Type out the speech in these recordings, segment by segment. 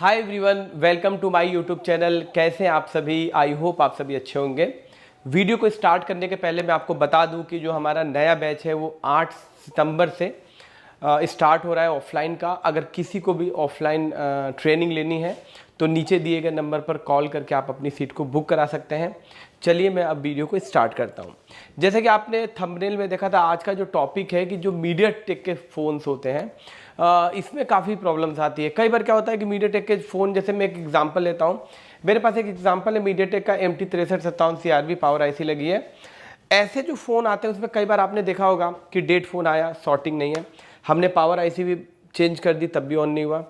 Hi everyone, welcome to my YouTube channel. कैसे हैं आप सभी? आई होप आप सभी अच्छे होंगे। वीडियो को स्टार्ट करने के पहले मैं आपको बता दूं कि जो हमारा नया बैच है वो 8 सितंबर से स्टार्ट हो रहा है ऑफलाइन का। अगर किसी को भी ऑफलाइन ट्रेनिंग लेनी है तो नीचे दिए गए नंबर पर कॉल करके आप अपनी सीट को बुक करा सकते हैं। चलिए मैं अब वीडियो को स्टार्ट करता हूं। जैसे कि आपने थंबनेल में देखा था, आज का जो टॉपिक है कि जो मीडियाटेक के फ़ोन्स होते हैं इसमें काफ़ी प्रॉब्लम्स आती है। कई बार क्या होता है कि मीडियाटेक के फ़ोन, जैसे मैं एक एग्जांपल लेता हूं। मेरे पास एक एग्जांपल है मीडियाटेक का MT6357 CRV पावर आईसी लगी है। ऐसे जो फ़ोन आते हैं उसमें कई बार आपने देखा होगा कि डेट फ़ोन आया, सॉर्टिंग नहीं है। हमने पावर आईसी भी चेंज कर दी तब भी ऑन नहीं हुआ।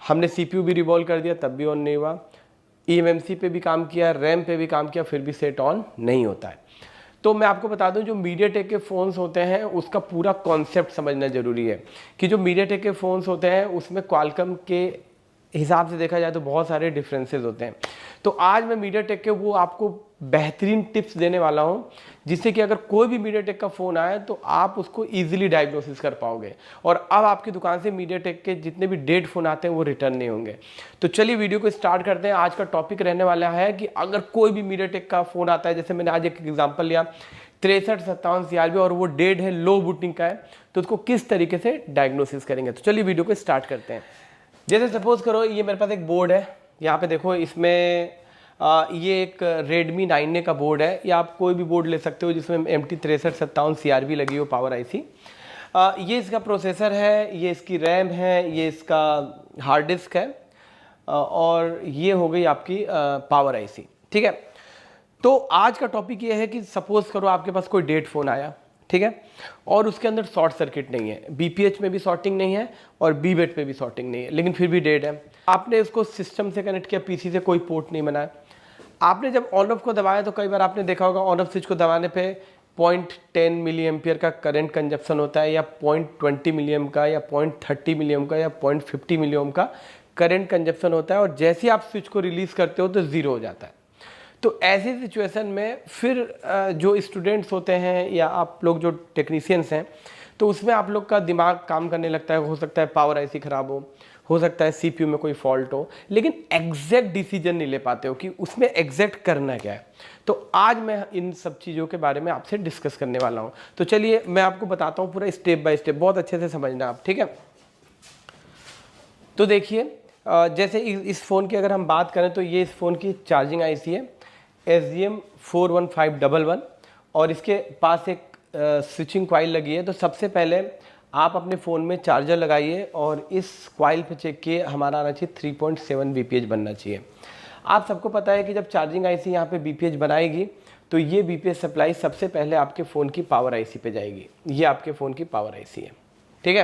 हमने CPU भी रिवॉल्व कर दिया तब भी ऑन नहीं हुआ। eMMC पे भी काम किया, रैम पे भी काम किया, फिर भी सेट ऑन नहीं होता है। तो मैं आपको बता दूं, जो मीडियाटेक के फ़ोन्स होते हैं उसका पूरा कॉन्सेप्ट समझना ज़रूरी है कि जो मीडियाटेक के फ़ोन्स होते हैं उसमें क्वालकॉम के हिसाब से देखा जाए तो बहुत सारे डिफरेंसेस होते हैं। तो आज मैं मीडियाटेक के वो आपको बेहतरीन टिप्स देने वाला हूं जिससे कि अगर कोई भी मीडियाटेक का फ़ोन आए तो आप उसको ईजिली डायग्नोसिस कर पाओगे और अब आपकी दुकान से मीडियाटेक के जितने भी डेड फ़ोन आते हैं वो रिटर्न नहीं होंगे। तो चलिए वीडियो को स्टार्ट करते हैं। आज का टॉपिक रहने वाला है कि अगर कोई भी मीडियाटेक का फ़ोन आता है, जैसे मैंने आज एक एग्जाम्पल लिया 6357 CRV और वो डेड है, लो बूटिंग का है, तो उसको किस तरीके से डायग्नोसिस करेंगे। तो चलिए वीडियो को स्टार्ट करते हैं। जैसे सपोज करो ये मेरे पास एक बोर्ड है, यहाँ पे देखो इसमें ये एक Redmi 9A का बोर्ड है, या आप कोई भी बोर्ड ले सकते हो जिसमें MT6357 CRV लगी हो पावर आईसी। ये इसका प्रोसेसर है, ये इसकी रैम है, ये इसका हार्ड डिस्क है और ये हो गई आपकी पावर आईसी। ठीक है, तो आज का टॉपिक ये है कि सपोज करो आपके पास कोई डेड फ़ोन आया, ठीक है, और उसके अंदर शॉर्ट सर्किट नहीं है, BPH में भी शॉर्टिंग नहीं है और BBET पे भी शॉर्टिंग नहीं है, लेकिन फिर भी डेड है। आपने इसको सिस्टम से कनेक्ट किया, PC से कोई पोर्ट नहीं बनाया। आपने जब ऑन ऑफ को दबाया तो कई बार आपने देखा होगा ऑन ऑफ स्विच को दबाने पे 0.10 मिली एम्पियर का करंट कंजप्शन होता है, या 0.20 मिली एम का, या 0.30 मिली एम का, या 0.50 मिली एम का करंट कंजप्शन होता है, और जैसे ही आप स्विच को रिलीज करते हो तो ज़ीरो हो जाता है। तो ऐसी सिचुएशन में फिर जो स्टूडेंट्स होते हैं या आप लोग जो टेक्नीशियंस हैं, तो उसमें आप लोग का दिमाग काम करने लगता है। हो सकता है पावर आईसी ख़राब हो सकता है CPU में कोई फॉल्ट हो, लेकिन एग्जैक्ट डिसीजन नहीं ले पाते हो कि उसमें एग्जैक्ट करना क्या है। तो आज मैं इन सब चीज़ों के बारे में आपसे डिस्कस करने वाला हूँ। तो चलिए मैं आपको बताता हूँ पूरा स्टेप बाय स्टेप, बहुत अच्छे से समझना आप, ठीक है। तो देखिए जैसे इस फ़ोन की अगर हम बात करें तो ये इस फ़ोन की चार्जिंग आईसी है SGM41511 और इसके पास एक स्विचिंग कॉइल लगी है। तो सबसे पहले आप अपने फ़ोन में चार्जर लगाइए और इस कॉइल पे चेक किए, हमारा आना चाहिए 3.7 BPH बनना चाहिए। आप सबको पता है कि जब चार्जिंग आईसी यहाँ पे BPH बनाएगी तो ये BPH सप्लाई सबसे पहले आपके फ़ोन की पावर आईसी पे जाएगी। ये आपके फ़ोन की पावर आईसी है, ठीक है।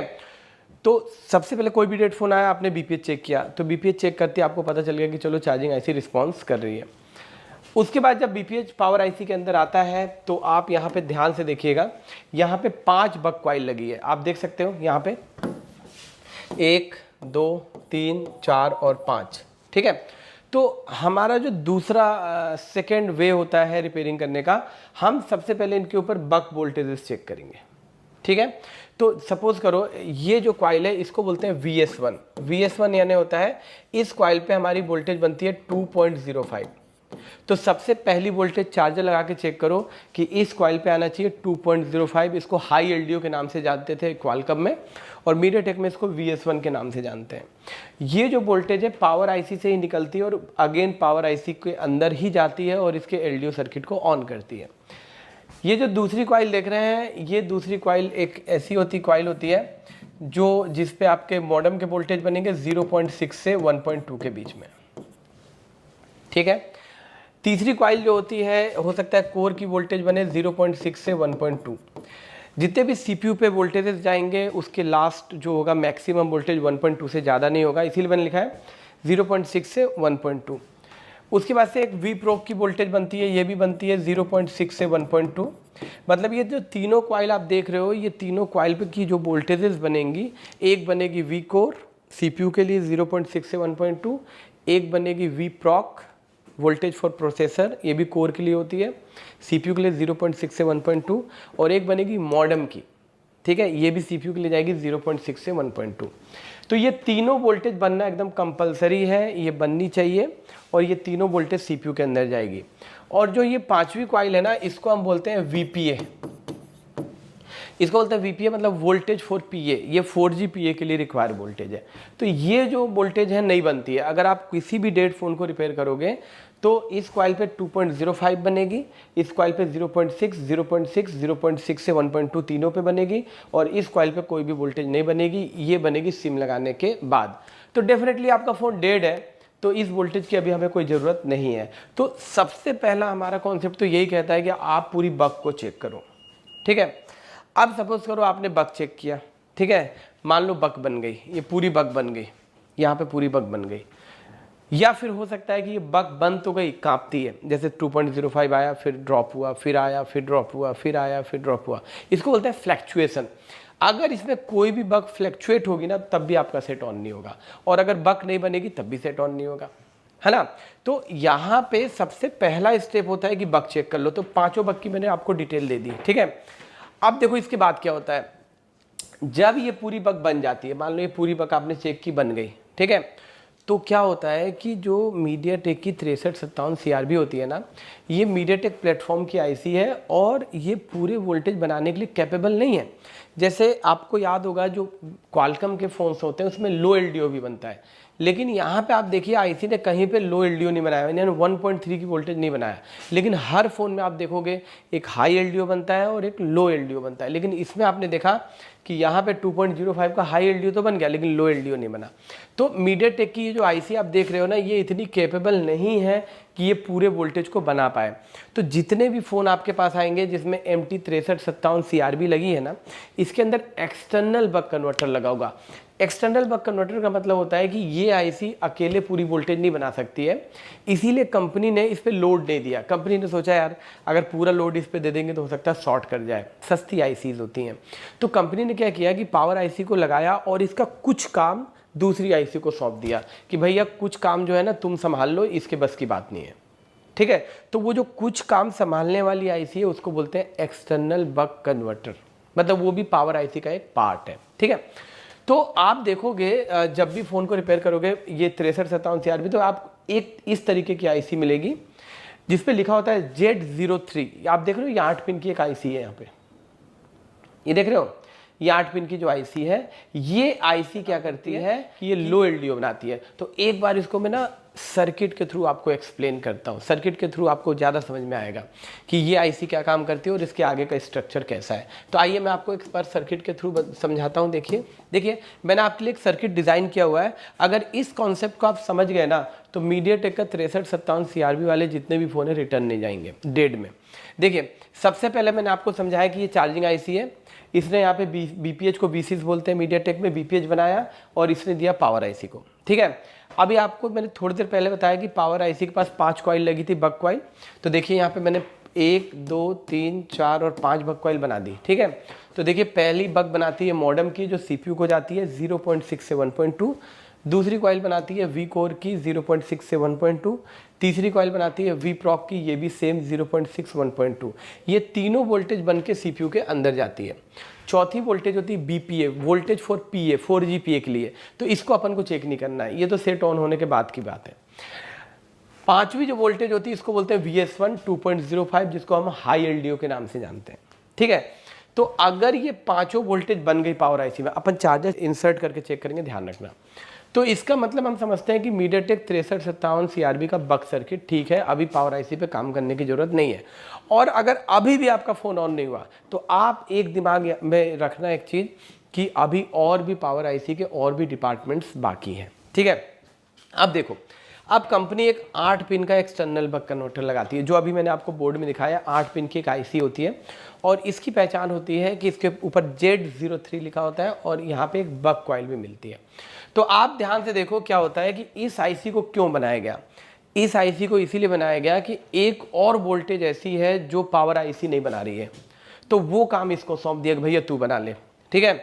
तो सबसे पहले कोई भी डेड फ़ोन आया, आपने BPH चेक किया, तो BPH चेक करते आपको पता चल गया कि चलो चार्जिंग आईसी रिस्पॉन्स कर रही है। उसके बाद जब BPH पावर आईसी के अंदर आता है तो आप यहाँ पे ध्यान से देखिएगा, यहाँ पे 5 बक कॉइल लगी है, आप देख सकते हो यहाँ पे 1 2 3 4 और 5, ठीक है। तो हमारा जो दूसरा सेकेंड वे होता है रिपेयरिंग करने का, हम सबसे पहले इनके ऊपर बक वोल्टेजेस चेक करेंगे, ठीक है। तो सपोज करो ये जो कॉइल है इसको बोलते हैं VS1। VS1 यानी होता है इस कॉइल पे हमारी वोल्टेज बनती है 2.05। तो सबसे पहली वोल्टेज चार्जर लगा के चेक करो कि इस कॉइल पे आना चाहिए 2.05। इसको हाई LDO के नाम से जानते थे क्वालकॉम में, और मीडियाटेक में इसको VS1 के नाम से जानते हैं। ये जो वोल्टेज है पावर आईसी से ही निकलती है और अगेन पावर आईसी के अंदर ही जाती है और इसके LDO सर्किट को ऑन करती है। ये जो दूसरी कॉइल देख रहे हैं, ये दूसरी कॉइल एक ऐसी कॉइल होती है जो जिसपे आपके मॉडेम के वोल्टेज बनेंगे 0.6 से 1.2 के बीच में, ठीक है। तीसरी कॉइल जो होती है, हो सकता है कोर की वोल्टेज बने 0.6 से 1.2। जितने भी CPU पे वोल्टेजेस जाएंगे उसके लास्ट जो होगा मैक्सिमम वोल्टेज 1.2 से ज़्यादा नहीं होगा, इसीलिए मैंने लिखा है 0.6 से 1.2। उसके बाद से एक V-Proc की वोल्टेज बनती है, ये भी बनती है 0.6 से 1.2। मतलब ये जो तीनों कॉइल आप देख रहे हो, ये तीनों कॉइल पे की जो वोल्टेजेस बनेंगी, एक बनेगी V-Core CPU के लिए 0.6 से 1.2, एक बनेगी V-Proc वोल्टेज फॉर प्रोसेसर, ये भी कोर के लिए होती है, CPU के लिए 0.6 से 1.2, और एक बनेगी मॉडेम की, ठीक है, ये भी CPU के लिए जाएगी 0.6 से 1.2। तो ये तीनों वोल्टेज बनना एकदम कंपलसरी है, ये बननी चाहिए, और ये तीनों वोल्टेज सीपीयू के अंदर जाएगी। और जो ये पांचवी कॉइल है ना, इसको हम बोलते हैं वीपीए। इसको बोलते हैं वीपीए, मतलब वोल्टेज फॉर पीए। ये 4G पीए के लिए रिक्वायर्ड वोल्टेज है। तो ये जो वोल्टेज है नहीं बनती है। अगर आप किसी भी डेड फोन को रिपेयर करोगे तो इस कॉइल पे 2.05 बनेगी, इस कॉइल पे 0.6, 0.6, 0.6 से 1.2 तीनों पे बनेगी, और इस कॉइल पे कोई भी वोल्टेज नहीं बनेगी। ये बनेगी सिम लगाने के बाद। तो डेफिनेटली आपका फ़ोन डेड है, तो इस वोल्टेज की अभी हमें कोई ज़रूरत नहीं है। तो सबसे पहला हमारा कॉन्सेप्ट तो यही कहता है कि आप पूरी बग को चेक करो। ठीक है, अब सपोज करो आपने बग चेक किया, ठीक है, मान लो बग बन गई, ये पूरी बग बन गई, यहाँ पे पूरी बग बन गई। या फिर हो सकता है कि ये बग बन तो गई, कांपती है, जैसे 2.05 आया, फिर ड्रॉप हुआ, फिर आया, फिर ड्रॉप हुआ, फिर आया, फिर ड्रॉप हुआ। इसको बोलते हैं फ्लैक्चुएशन। अगर इसमें कोई भी बग फ्लैक्चुएट होगी ना, तब भी आपका सेट ऑन नहीं होगा, और अगर बग नहीं बनेगी तब भी सेट ऑन नहीं होगा, है ना। तो यहाँ पे सबसे पहला स्टेप होता है कि बग चेक कर लो। तो पांचों बग की मैंने आपको डिटेल दे दी, ठीक है। अब देखो इसके बाद क्या होता है, जब ये पूरी बग बन जाती है, मान लो ये पूरी बग आपने चेक की बन गई, ठीक है, तो क्या होता है कि जो मीडियाटेक की 6357 CRB होती है ना, ये मीडियाटेक प्लेटफॉर्म की आईसी है, और ये पूरे वोल्टेज बनाने के लिए कैपेबल नहीं है। जैसे आपको याद होगा जो क्वालकॉम के फ़ोन्स होते हैं उसमें लो एलडीओ भी बनता है, लेकिन यहाँ पे आप देखिए आईसी ने कहीं पे लो एलडीओ नहीं बनाया, यानी 1.3 की वोल्टेज नहीं बनाया। लेकिन हर फ़ोन में आप देखोगे एक हाई एलडीओ बनता है और एक लो एलडीओ बनता है, लेकिन इसमें आपने देखा कि यहाँ पे 2.05 का हाई एलडीओ तो बन गया, लेकिन लो एलडीओ नहीं बना। तो मीडियाटेक की ये जो आईसी आप देख रहे हो ना, ये इतनी कैपेबल नहीं है कि ये पूरे वोल्टेज को बना पाए। तो जितने भी फ़ोन आपके पास आएंगे जिसमें MT 6357 CRB लगी है ना, इसके अंदर एक्सटर्नल बक कन्वर्टर लगा होगा। एक्सटर्नल बक कन्वर्टर का मतलब होता है कि ये आईसी अकेले पूरी वोल्टेज नहीं बना सकती है, इसीलिए कंपनी ने इस पे लोड नहीं दिया। कंपनी ने सोचा यार अगर पूरा लोड इस पे दे देंगे तो हो सकता है शॉर्ट कर जाए, सस्ती आईसीज होती हैं। तो कंपनी ने क्या किया कि पावर आईसी को लगाया और इसका कुछ काम दूसरी आईसी को सौंप दिया कि भैया कुछ काम जो है ना तुम संभाल लो, इसके बस की बात नहीं है, ठीक है। तो वो जो कुछ काम संभालने वाली आईसी है उसको बोलते हैं एक्सटर्नल बक कन्वर्टर, मतलब वो भी पावर आईसी का एक पार्ट है, ठीक है। तो आप देखोगे जब भी फ़ोन को रिपेयर करोगे ये 6357 CRB, तो आप एक इस तरीके की आईसी मिलेगी जिस पे लिखा होता है Z03। आप देख रहे हो ये 8 पिन की एक आईसी है, यहाँ पे ये देख रहे हो, ये 8 पिन की जो आईसी है, ये आईसी क्या करती है कि ये लो एलडीओ बनाती है। तो एक बार इसको मैं ना सर्किट के थ्रू आपको एक्सप्लेन करता हूँ, सर्किट के थ्रू आपको ज़्यादा समझ में आएगा कि ये आईसी क्या काम करती है और इसके आगे का स्ट्रक्चर कैसा है। तो आइए मैं आपको एक बार सर्किट के थ्रू समझाता हूँ। देखिए मैंने आपके लिए एक सर्किट डिज़ाइन किया हुआ है। अगर इस कॉन्सेप्ट को आप समझ गए ना, तो मीडियाटेक का 6357 CRB वाले जितने भी फ़ोन है रिटर्न नहीं जाएंगे डेड में। देखिए सबसे पहले मैंने आपको समझाया कि ये चार्जिंग आईसी है, इसने यहाँ पे बीपीएच को बीसीज बोलते हैं, मीडियाटेक में बीपीएच बनाया और इसने दिया पावर आईसी को, ठीक है। अभी आपको मैंने थोड़ी देर पहले बताया कि पावर आईसी के पास 5 कॉइल लगी थी, बक कॉइल। तो देखिए यहाँ पे मैंने 1 2 3 4 और 5 बक कॉइल बना दी, ठीक है। तो देखिए पहली बक बनाती है मॉडेम की जो सीपीयू को जाती है 0.6 से 1.2, दूसरी कॉइल बनाती है वी कोर की 0.6 से 1.2, तीसरी कॉइल बनाती है वी प्रॉक की, ये भी सेम 0.6 1.2। ये तीनों वोल्टेज बन के सीपीयू के अंदर जाती है। चौथी वोल्टेज होती है BPA, voltage for PA, 4G पीए के लिए। तो इसको अपन को चेक नहीं करना है, ये तो सेट ऑन होने के बाद की बात है। पांचवी जो वोल्टेज होती है इसको बोलते हैं VS1 2.05, जिसको हम हाई एलडीओ के नाम से जानते हैं, ठीक है। तो अगर ये पांचों वोल्टेज बन गई पावर आईसी में, अपन चार्जर इंसर्ट करके चेक करेंगे, ध्यान रखना। तो इसका मतलब हम समझते हैं कि मीडियाटेक 6357 CRB का बक सर्किट ठीक है, अभी पावर आईसी पे काम करने की जरूरत नहीं है। और अगर अभी भी आपका फ़ोन ऑन नहीं हुआ तो आप एक दिमाग में रखना एक चीज़ कि अभी और भी पावर आईसी के और भी डिपार्टमेंट्स बाकी हैं, ठीक है। अब देखो, अब कंपनी एक 8 पिन का एक्सटर्नल बक कन्वर्टर लगाती है, जो अभी मैंने आपको बोर्ड में दिखाया। 8 पिन की एक आईसी होती है और इसकी पहचान होती है कि इसके ऊपर Z03 लिखा होता है और यहाँ पे एक बक कॉइल भी मिलती है। तो आप ध्यान से देखो क्या होता है कि इस आईसी को क्यों बनाया गया। इस आईसी को इसीलिए बनाया गया कि एक और वोल्टेज ऐसी है जो पावर आईसी नहीं बना रही है, तो वो काम इसको सौंप दिया कि भैया तू बना ले, ठीक है।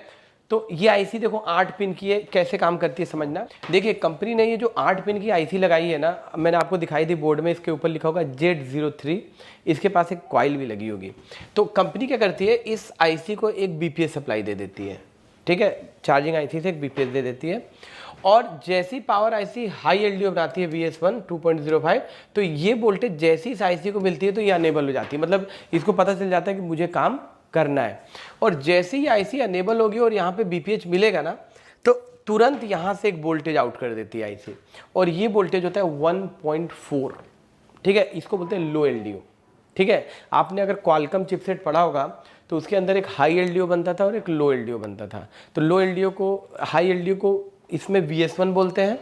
तो ये आईसी देखो 8 पिन की है, कैसे काम करती है समझना। देखिए कंपनी ने ये जो 8 पिन की आईसी लगाई है ना, मैंने आपको दिखाई थी बोर्ड में, इसके ऊपर लिखा होगा Z03, इसके पास एक कॉइल भी लगी होगी। तो कंपनी क्या करती है, इस आईसी को एक बीपीएस सप्लाई दे देती है, ठीक है, चार्जिंग आईसी से एक बीपीएस दे देती है। और जैसी पावर आईसी हाई एलडीओ बनाती है VS1 2.05, तो ये वोल्टेज जैसी इस आईसी को मिलती है तो ये अनेबल हो जाती है, मतलब इसको पता चल जाता है कि मुझे काम करना है। और जैसे ही आईसी अनेबल होगी और यहाँ पे बीपीएच मिलेगा ना, तो तुरंत यहाँ से एक वोल्टेज आउट कर देती है आईसी, और ये वोल्टेज होता है 1.4। ठीक है, इसको बोलते हैं लो एलडीओ। ठीक है, आपने अगर क्वालकॉम चिपसेट पढ़ा होगा तो उसके अंदर एक हाई एलडीओ बनता था और एक लो एलडीओ बनता था। तो लो एलडीओ को, हाई एलडीओ को इसमें VS1 बोलते हैं,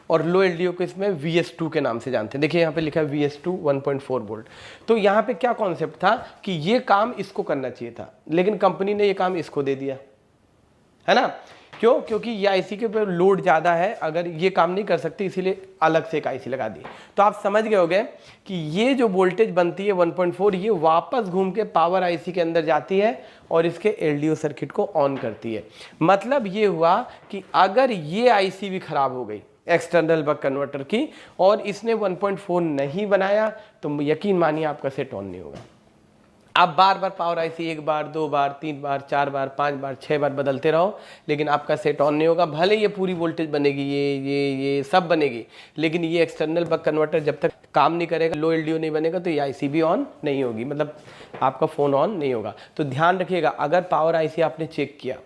और लो एलडीओ को इसमें VS2 के नाम से जानते हैं। देखिए यहाँ पे लिखा है VS2 1.4 वोल्ट। तो यहाँ पे क्या कॉन्सेप्ट था कि ये काम इसको करना चाहिए था, लेकिन कंपनी ने ये काम इसको दे दिया, है ना। क्यों? क्योंकि ये आईसी के ऊपर लोड ज़्यादा है, अगर ये काम नहीं कर सकती इसीलिए अलग से एक आईसी लगा दी। तो आप समझ गए होंगे कि ये जो वोल्टेज बनती है 1.4, ये वापस घूम के पावर आईसी के अंदर जाती है और इसके एलडीओ सर्किट को ऑन करती है। मतलब ये हुआ कि अगर ये आईसी भी खराब हो गई एक्सटर्नल बक कन्वर्टर की, और इसने 1.4 नहीं बनाया, तो यकीन मानिए आपका सेट ऑन नहीं होगा। आप बार बार पावर आईसी 1 बार 2 बार 3 बार 4 बार 5 बार 6 बार बदलते रहो, लेकिन आपका सेट ऑन नहीं होगा। भले ये पूरी वोल्टेज बनेगी, ये सब बनेगी, लेकिन ये एक्सटर्नल बक कन्वर्टर जब तक काम नहीं करेगा, लो एलडीओ नहीं बनेगा, तो ये आईसी भी ऑन नहीं होगी, मतलब आपका फ़ोन ऑन नहीं होगा। तो ध्यान रखिएगा, अगर पावर आईसी आपने चेक किया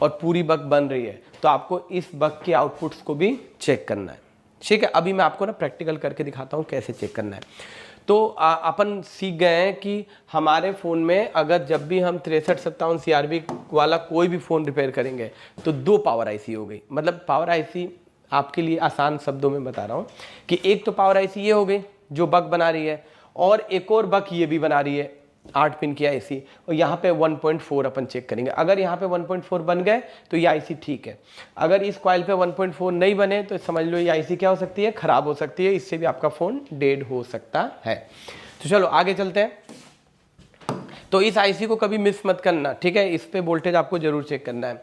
और पूरी बक बन रही है, तो आपको इस बक के आउटपुट्स को भी चेक करना है। ठीक है, अभी मैं आपको ना प्रैक्टिकल करके दिखाता हूँ कैसे चेक करना है। तो अपन सीख गए हैं कि हमारे फ़ोन में अगर जब भी हम 6357 CRB वाला कोई भी फ़ोन रिपेयर करेंगे तो 2 पावर आईसी हो गई। मतलब पावर आईसी आपके लिए आसान शब्दों में बता रहा हूँ कि एक तो पावर आईसी ये हो गई जो बक बना रही है, और एक और बक ये भी बना रही है 8 पिन की आईसी, और यहाँ पे 1.4 अपन चेक करेंगे। अगर यहाँ पे 1.4 बन गए तो ये आईसी ठीक है। अगर इस कॉइल पे 1.4 नहीं बने तो समझ लो ये आईसी क्या हो सकती है, खराब हो सकती है, इससे भी आपका फ़ोन डेड हो सकता है। तो चलो आगे चलते हैं। तो इस आईसी को कभी मिस मत करना, ठीक है, इस पे वोल्टेज आपको जरूर चेक करना है।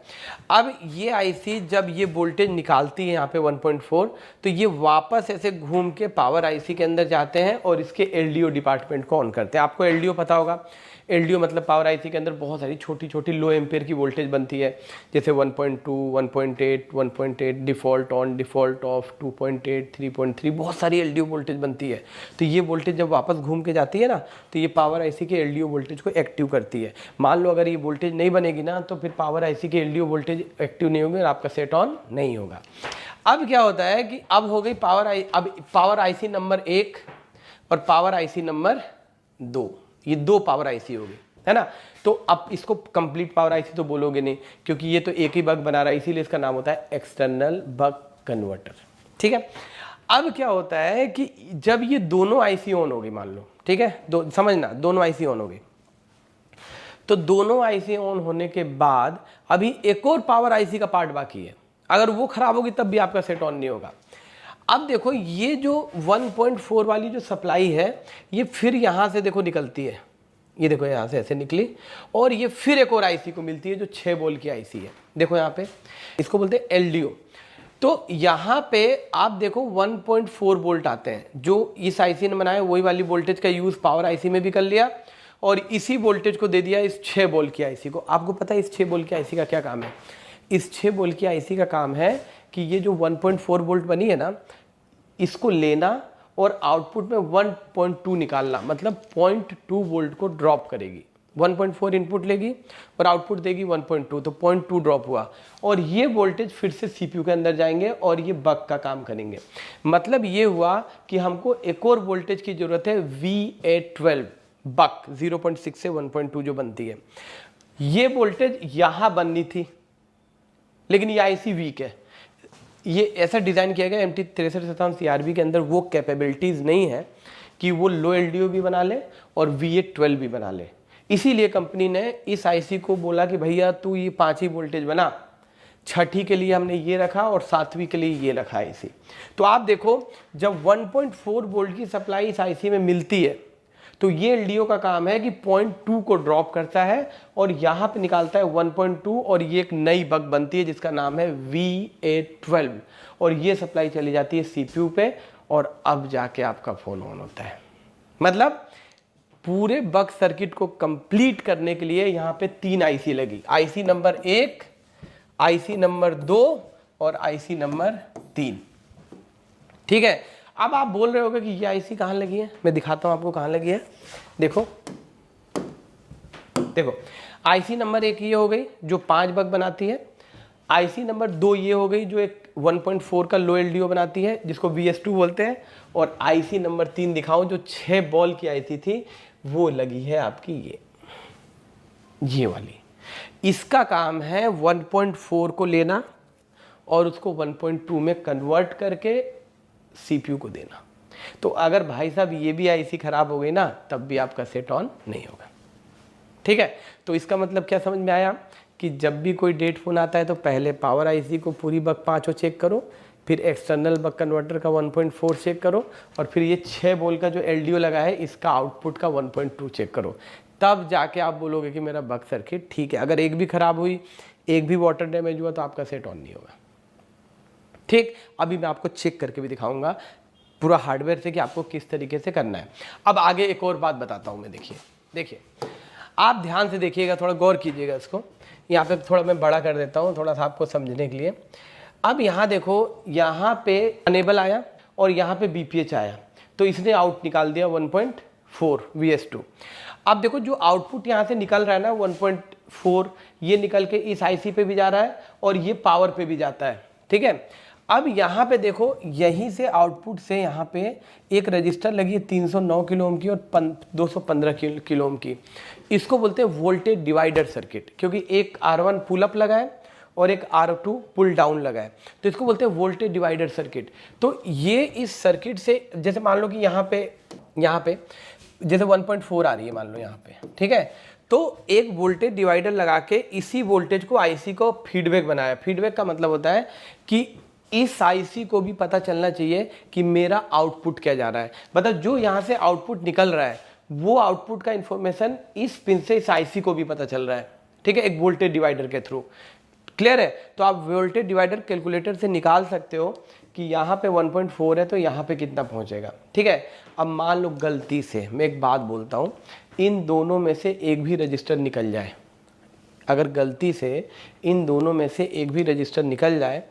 अब ये आईसी जब ये वोल्टेज निकालती है यहाँ पे 1.4, तो ये वापस ऐसे घूम के पावर आईसी के अंदर जाते हैं और इसके एलडीओ डिपार्टमेंट को ऑन करते हैं। आपको एलडीओ पता होगा, एलडीओ मतलब पावर आईसी के अंदर बहुत सारी छोटी छोटी लो एम्पेयर की वोल्टेज बनती है, जैसे 1.2, 1.8, 1.8, डिफ़ॉल्ट ऑन, डिफ़ॉल्ट ऑफ, 2.8, 3.3, बहुत सारी एलडीओ वोल्टेज बनती है। तो ये वोल्टेज जब वापस घूम के जाती है ना, तो ये पावर आईसी के एलडीओ वोल्टेज को एक्टिव करती है। मान लो अगर ये वोल्टेज नहीं बनेगी ना, तो फिर पावर आईसी के एलडीओ वोल्टेज एक्टिव नहीं होंगे और आपका सेट ऑन नहीं होगा। अब क्या होता है कि अब हो गई अब पावर आईसी नंबर 1 और पावर आईसी नंबर 2, ये 2 पावर आईसी हो गई, है ना। तो अब इसको कंप्लीट पावर आईसी तो बोलोगे नहीं, क्योंकि ये तो एक ही बक बना रहा है, इसीलिए इसका नाम होता है एक्सटर्नल बक कन्वर्टर। ठीक है, अब क्या होता है कि जब ये दोनों आईसी ऑन हो गई, मान लो, ठीक है, समझना, दोनों आईसी ऑन हो गई, तो दोनों आईसी ऑन होने के बाद अभी एक और पावर आईसी का पार्ट बाकी है। अगर वो खराब होगी तब भी आपका सेट ऑन नहीं होगा। अब देखो ये जो 1.4 वाली जो सप्लाई है, ये फिर यहाँ से देखो निकलती है, ये देखो यहाँ से ऐसे निकली, और ये फिर एक और आईसी को मिलती है जो 6 वोल्ट की आईसी है। देखो यहाँ पे इसको बोलते हैं एलडीओ। तो यहाँ पे आप देखो 1.4 वोल्ट आते हैं, जो इस आईसी ने बनाया, वही वाली वोल्टेज का यूज़ पावर आईसी में भी कर लिया, और इसी वोल्टेज को दे दिया इस 6 वोल्ट की आईसी को। आपको पता है इस 6 वोल्ट की आईसी का क्या काम है? इस 6 वोल्ट की आईसी का काम है कि ये जो 1.4 वोल्ट बनी है ना, इसको लेना और आउटपुट में 1.2 निकालना, मतलब 0.2 वोल्ट को ड्रॉप करेगी। 1.4 इनपुट लेगी और आउटपुट देगी 1.2, तो 0.2 ड्रॉप हुआ, और ये वोल्टेज फिर से सीपीयू के अंदर जाएंगे और ये बक का काम करेंगे। मतलब ये हुआ कि हमको एक और वोल्टेज की जरूरत है, VA12 बक 0.6 से 1.2 जो बनती है। ये वोल्टेज यहां बननी थी, लेकिन ये आईसी वीक है। ये ऐसा डिज़ाइन किया गया MT 6357 CRB के अंदर वो कैपेबिलिटीज़ नहीं है कि वो लो एलडीओ भी बना ले और VA12 भी बना ले। इसीलिए कंपनी ने इस आईसी को बोला कि भैया तू ये 5 ही वोल्टेज बना, 6ठी के लिए हमने ये रखा और 7वीं के लिए ये रखा आईसी। तो आप देखो जब 1.4 वोल्ट की सप्लाई इस आईसी में मिलती है, तो ये एलडीओ का काम है कि 0.2 को ड्रॉप करता है और यहाँ पे निकालता है 1.2, और ये एक नई बक बनती है जिसका नाम है VA12, और ये सप्लाई चली जाती है सीपीयू पे, और अब जाके आपका फ़ोन ऑन होता है। मतलब पूरे बक सर्किट को कंप्लीट करने के लिए यहाँ पे 3 आईसी लगी। आईसी नंबर 1 आईसी नंबर 2 और आईसी नंबर 3। ठीक है, अब आप बोल रहे होगे कि ये आईसी कहाँ लगी है, मैं दिखाता हूँ आपको कहाँ लगी है। देखो देखो, आईसी नंबर 1 ये हो गई जो 5 बग बनाती है, आईसी नंबर 2 ये हो गई जो एक 1.4 का लो एलडीओ बनाती है जिसको VS2 बोलते हैं, और आईसी नंबर 3 दिखाऊं जो 6 बॉल की आईसी थी वो लगी है आपकी ये वाली। इसका काम है 1.4 को लेना और उसको 1.2 में कन्वर्ट करके सीपीयू को देना। तो अगर भाई साहब ये भी आईसी खराब हो गई ना तब भी आपका सेट ऑन नहीं होगा। ठीक है, तो इसका मतलब क्या समझ में आया कि जब भी कोई डेट फोन आता है तो पहले पावर आईसी को पूरी बग 5 चेक करो, फिर एक्सटर्नल बग कन्वर्टर का 1.4 चेक करो, और फिर ये 6 बोल का जो एलडीओ लगा है इसका आउटपुट का 1.2 चेक करो। तब जाके आप बोलोगे कि मेरा बग सर्किट ठीक है। अगर एक भी खराब हुई, एक भी वाटर डैमेज हुआ तो आपका सेट ऑन नहीं होगा। ठीक, अभी मैं आपको चेक करके भी दिखाऊंगा पूरा हार्डवेयर से कि आपको किस तरीके से करना है। अब आगे एक और बात बताता हूं मैं। देखिए आप ध्यान से देखिएगा, थोड़ा गौर कीजिएगा इसको। यहाँ पे थोड़ा मैं बड़ा कर देता हूँ थोड़ा सा आपको समझने के लिए। अब यहाँ देखो, यहाँ पे अनेबल आया और यहाँ पे BPH आया, तो इसने आउट निकाल दिया 1.4 VS2। अब देखो जो आउटपुट यहाँ से निकल रहा है ना 1.4, ये निकल के इस आईसी पे भी जा रहा है और ये पावर पे भी जाता है। ठीक है, अब यहाँ पे देखो, यहीं से आउटपुट से यहाँ पे एक रजिस्टर लगी है 309 किलो ओम की और 215 किलो ओम की। इसको बोलते हैं वोल्टेज डिवाइडर सर्किट, क्योंकि एक R1 पुल अप लगा है और एक R2 पुल डाउन लगा है, तो इसको बोलते हैं वोल्टेज डिवाइडर सर्किट। तो ये इस सर्किट से, जैसे मान लो कि यहाँ पे जैसे 1.4 आ रही है मान लो यहाँ पे, ठीक है, तो एक वोल्टेज डिवाइडर लगा के इसी वोल्टेज को आईसी को फीडबैक बनाया। फीडबैक का मतलब होता है कि इस आईसी को भी पता चलना चाहिए कि मेरा आउटपुट क्या जा रहा है, मतलब जो यहाँ से आउटपुट निकल रहा है वो आउटपुट का इंफॉर्मेशन इस पिन से इस आईसी को भी पता चल रहा है। ठीक है, एक वोल्टेज डिवाइडर के थ्रू। क्लियर है? तो आप वोल्टेज डिवाइडर कैलकुलेटर से निकाल सकते हो कि यहाँ पे 1.4 है तो यहाँ पे कितना पहुँचेगा। ठीक है, अब मान लो गलती से मैं एक बात बोलता हूँ, इन दोनों में से एक भी रजिस्टर निकल जाए, अगर गलती से इन दोनों में से एक भी रजिस्टर निकल जाए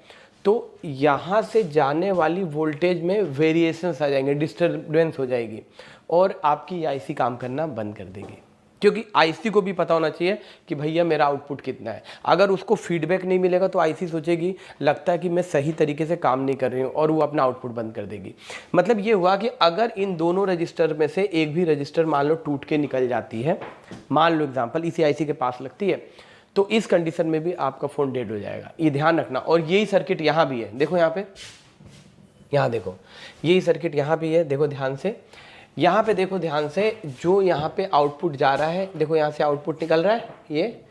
तो यहाँ से जाने वाली वोल्टेज में वेरिएशंस आ जाएंगे, डिस्टर्बेंस हो जाएगी और आपकी आईसी काम करना बंद कर देगी। क्योंकि आईसी को भी पता होना चाहिए कि भैया मेरा आउटपुट कितना है। अगर उसको फीडबैक नहीं मिलेगा तो आईसी सोचेगी लगता है कि मैं सही तरीके से काम नहीं कर रही हूँ और वो अपना आउटपुट बंद कर देगी। मतलब ये हुआ कि अगर इन दोनों रजिस्टर में से एक भी रजिस्टर मान लो टूट के निकल जाती है, मान लो एग्जाम्पल इसी आईसी के पास लगती है, तो इस कंडीशन में भी आपका फ़ोन डेड हो जाएगा। ये ध्यान रखना। और यही सर्किट यहाँ भी है, देखो यहाँ पे, यहाँ देखो यही सर्किट यहाँ भी है, देखो ध्यान से, यहाँ पे देखो ध्यान से, जो यहाँ पे आउटपुट जा रहा है, देखो यहाँ से आउटपुट निकल रहा है ये,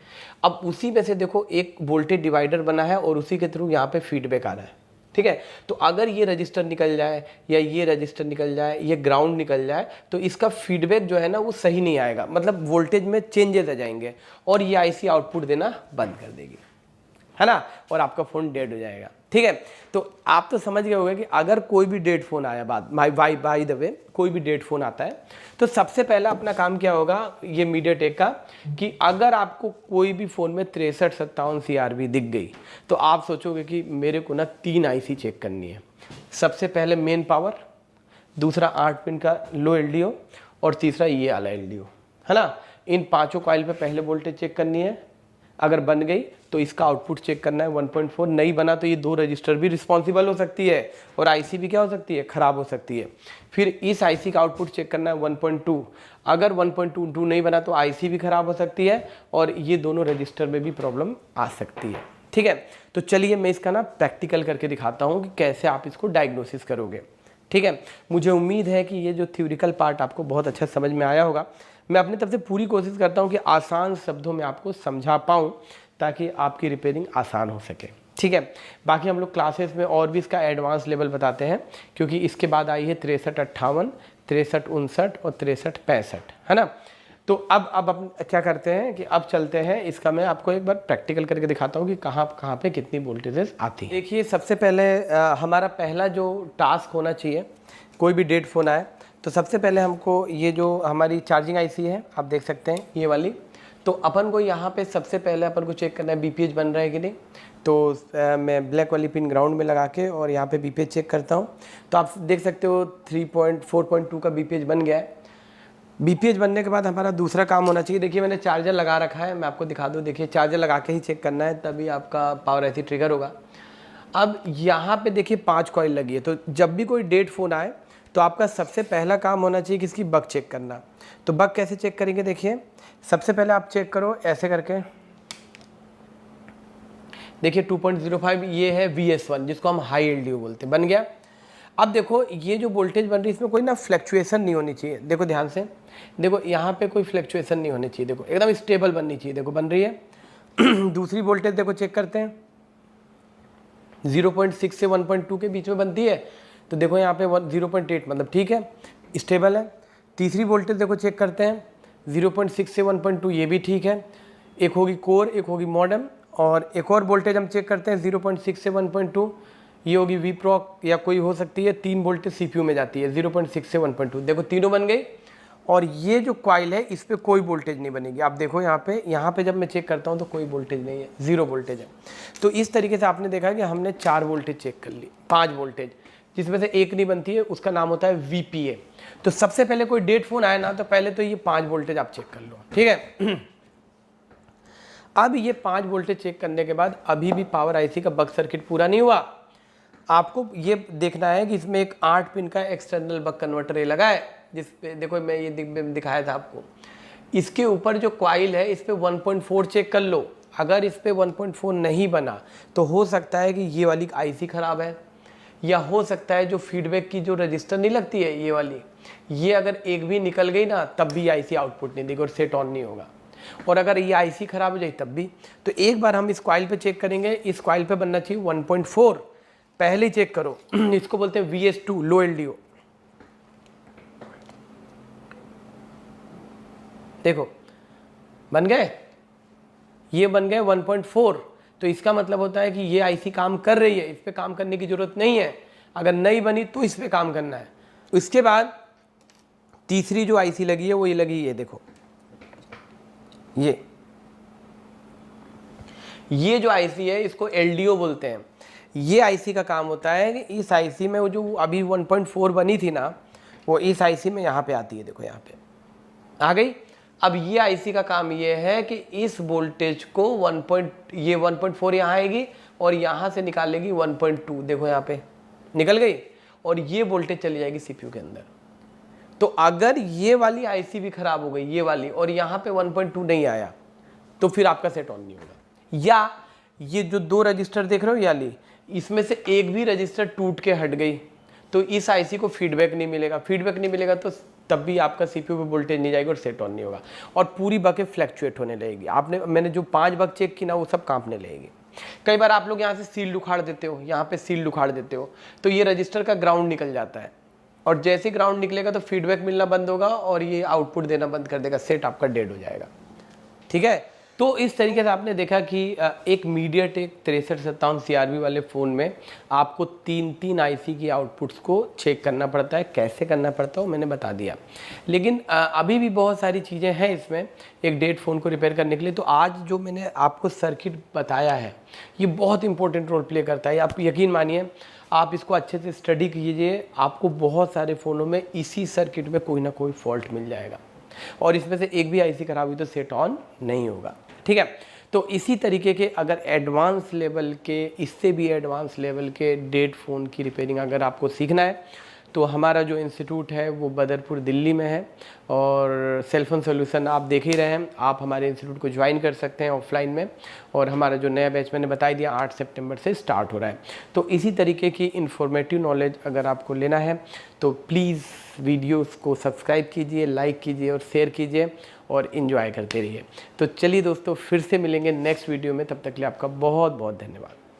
अब उसी में से देखो एक वोल्टेज डिवाइडर बना है और उसी के थ्रू यहाँ पे फीडबैक आ रहा है। ठीक है, तो अगर ये रजिस्टर निकल जाए या ये रजिस्टर निकल जाए, ये ग्राउंड निकल जाए, तो इसका फीडबैक जो है ना वो सही नहीं आएगा, मतलब वोल्टेज में चेंजेस आ जाएंगे और ये आईसी आउटपुट देना बंद कर देगी, है ना, और आपका फ़ोन डेड हो जाएगा। ठीक है, तो आप तो समझ गए होंगे कि अगर कोई भी डेड फ़ोन आया बाय द वे कोई भी डेड फ़ोन आता है तो सबसे पहला अपना काम क्या होगा ये मीडियाटेक का, कि अगर आपको कोई भी फ़ोन में 6357 CRB दिख गई तो आप सोचोगे कि मेरे को ना 3 आईसी चेक करनी है। सबसे पहले मेन पावर, दूसरा 8 पिन का लो एलडीओ और तीसरा ये वाला एलडीओ, है ना। इन पाँचों कॉइल पे पहले वोल्टेज चेक करनी है, अगर बन गई तो इसका आउटपुट चेक करना है 1.4, नहीं बना तो ये 2 रजिस्टर भी रिस्पॉन्सिबल हो सकती है और आईसी भी क्या हो सकती है, ख़राब हो सकती है। फिर इस आईसी का आउटपुट चेक करना है 1.2, अगर 1.22 नहीं बना तो आईसी भी ख़राब हो सकती है और ये दोनों रजिस्टर में भी प्रॉब्लम आ सकती है। ठीक है, तो चलिए मैं इसका ना प्रैक्टिकल करके दिखाता हूँ कि कैसे आप इसको डायग्नोसिस करोगे। ठीक है, मुझे उम्मीद है कि ये जो थ्योरिकल पार्ट आपको बहुत अच्छा समझ में आया होगा। मैं अपनी तरफ से पूरी कोशिश करता हूँ कि आसान शब्दों में आपको समझा पाऊँ ताकि आपकी रिपेयरिंग आसान हो सके। ठीक है, बाकी हम लोग क्लासेस में और भी इसका एडवांस लेवल बताते हैं, क्योंकि इसके बाद आई है 6358, 6359 और 6365, है ना। तो अब अपन क्या करते हैं कि अब चलते हैं, इसका मैं आपको एक बार प्रैक्टिकल करके दिखाता हूँ कि कहाँ पे कितनी वोल्टेजेस आती हैं। देखिए सबसे पहले हमारा पहला जो टास्क होना चाहिए, कोई भी डेड फ़ोन आए तो सबसे पहले हमको ये जो हमारी चार्जिंग आईसी है आप देख सकते हैं ये वाली, तो अपन को यहाँ पे सबसे पहले अपन को चेक करना है BPH बन रहा है कि नहीं। तो मैं ब्लैक वाली पिन ग्राउंड में लगा के और यहाँ पे BPH चेक करता हूँ। तो आप देख सकते हो 4.2 का BPH बन गया है। BPH बनने के बाद हमारा दूसरा काम होना चाहिए, देखिए मैंने चार्जर लगा रखा है, मैं आपको दिखा दूँ, देखिए चार्जर लगा के ही चेक करना है, तभी आपका पावर IC ट्रिगर होगा। अब यहाँ पे देखिए 5 कॉइल लगी है, तो जब भी कोई डेड फ़ोन आए तो आपका सबसे पहला काम होना चाहिए कि इसकी बग चेक करना। तो बग कैसे चेक करेंगे, देखिए सबसे पहले आप चेक करो ऐसे करके, देखिए 2.05 ये है VS1 जिसको हम हाई LDO बोलते हैं, बन गया। अब देखो ये जो वोल्टेज बन रही है इसमें कोई ना फ्लैक्चुएशन नहीं होनी चाहिए, देखो ध्यान से, देखो यहाँ पे कोई फ्लैक्चुएशन नहीं होनी चाहिए, देखो एकदम स्टेबल बननी चाहिए, देखो बन रही है। दूसरी वोल्टेज देखो चेक करते हैं, 0.6 से 1.2 के बीच में बनती है, तो देखो यहाँ पे 0.8 मतलब ठीक है, स्टेबल है। तीसरी वोल्टेज देखो चेक करते हैं, 0.6 से 1.2 ये भी ठीक है, एक होगी कोर एक होगी मॉडेम, और एक और वोल्टेज हम चेक करते हैं 0.6 से 1.2 ये होगी VPROC या कोई हो सकती है, 3 वोल्टेज CPU में जाती है 0.6 से 1.2, देखो तीनों बन गई। और ये जो कॉइल है इस पर कोई वोल्टेज नहीं बनेगी, आप देखो यहाँ पे जब मैं चेक करता हूँ तो कोई वोल्टेज नहीं है, 0 वोल्टेज है। तो इस तरीके से आपने देखा कि हमने 4 वोल्टेज चेक कर ली, 5 वोल्टेज, जिसमें से एक नहीं बनती है, उसका नाम होता है VPA। तो सबसे पहले कोई डेड फोन आए ना तो पहले तो ये 5 वोल्टेज आप चेक कर लो, ठीक है। अब ये 5 वोल्टेज चेक करने के बाद अभी भी पावर IC का बग सर्किट पूरा नहीं हुआ, आपको ये देखना है कि इसमें एक 8 पिन का एक्सटर्नल बक कन्वर्टर लगा है, जिस पे देखो मैं ये दिखाया था आपको, इसके ऊपर जो कॉइल है इस पे 1.4 चेक कर लो। अगर इस पे 1.4 नहीं बना तो हो सकता है कि ये वाली IC खराब है, या हो सकता है जो फीडबैक की जो रजिस्टर नहीं लगती है ये वाली, ये अगर एक भी निकल गई ना तब भी IC आउटपुट नहीं देगी और सेट ऑन नहीं होगा। और अगर ये IC खराब हो जाए तब भी। तो एक बार हम इस कॉइल पे चेक करेंगे, इस कॉइल पे बनना चाहिए 1.4, पहले ही चेक करो। इसको बोलते हैं VS2 लो LDO, देखो बन गए, ये बन गए 1.4, तो इसका मतलब होता है कि ये IC काम कर रही है, इस पे काम करने की जरूरत नहीं है, अगर नहीं बनी तो इस पे काम करना है। उसके बाद तीसरी जो IC लगी है वो ये लगी है, देखो ये जो IC है इसको LDO बोलते हैं। ये IC का काम होता है कि इस IC में वो जो अभी 1.4 बनी थी ना, वो इस IC में यहाँ पे आती है, देखो यहाँ पे आ गई। अब ये IC का काम ये है कि इस वोल्टेज को 1.4 यहाँ आएगी और यहाँ से निकालेगी 1.2, देखो यहाँ पे निकल गई, और ये वोल्टेज चली जाएगी CPU के अंदर। तो अगर ये वाली IC भी खराब हो गई, ये वाली, और यहाँ पे 1.2 नहीं आया तो फिर आपका सेट ऑन नहीं होगा। या ये जो 2 रजिस्टर देख रहे हो याली, इसमें से एक भी रजिस्टर टूट के हट गई तो इस IC को फीडबैक नहीं मिलेगा, फीडबैक नहीं मिलेगा तो तब भी आपका CPU पे वोल्टेज नहीं जाएगी और सेट ऑन नहीं होगा, और पूरी बकें फ्लैक्चुएट होने लगेगी। मैंने जो 5 बग चेक की ना वो सब कांपने लगेगी। कई बार आप लोग यहाँ से सील उखाड़ देते हो, यहाँ पे सील उखाड़ देते हो, तो ये रजिस्टर का ग्राउंड निकल जाता है, और जैसे ग्राउंड निकलेगा तो फीडबैक मिलना बंद होगा और ये आउटपुट देना बंद कर देगा, सेट आपका डेड हो जाएगा, ठीक है। तो इस तरीके से आपने देखा कि एक MediaTek 6357 CRV वाले फ़ोन में आपको 3 IC की आउटपुट्स को चेक करना पड़ता है। कैसे करना पड़ता है मैंने बता दिया, लेकिन अभी भी बहुत सारी चीज़ें हैं इसमें एक डेड फ़ोन को रिपेयर करने के लिए। तो आज जो मैंने आपको सर्किट बताया है ये बहुत इंपॉर्टेंट रोल प्ले करता है, आप यकीन मानिए, आप इसको अच्छे से स्टडी कीजिए, आपको बहुत सारे फ़ोनों में इसी सर्किट में कोई ना कोई फॉल्ट मिल जाएगा, और इसमें से एक भी IC खराब हुई तो सेट ऑन नहीं होगा, ठीक है। तो इसी तरीके के अगर एडवांस लेवल के, इससे भी एडवांस लेवल के डेड फ़ोन की रिपेयरिंग अगर आपको सीखना है तो हमारा जो इंस्टीट्यूट है वो बदरपुर दिल्ली में है, और सेलफोन सोल्यूशन आप देख ही रहे हैं, आप हमारे इंस्टीट्यूट को ज्वाइन कर सकते हैं ऑफलाइन में, और हमारा जो नया बैच मैंने बता दिया 8 सितंबर से स्टार्ट हो रहा है। तो इसी तरीके की इन्फॉर्मेटिव नॉलेज अगर आपको लेना है तो प्लीज़ वीडियोस को सब्सक्राइब कीजिए, लाइक कीजिए और शेयर कीजिए और इन्जॉय करते रहिए। तो चलिए दोस्तों, फिर से मिलेंगे नेक्स्ट वीडियो में, तब तक के लिए आपका बहुत बहुत धन्यवाद।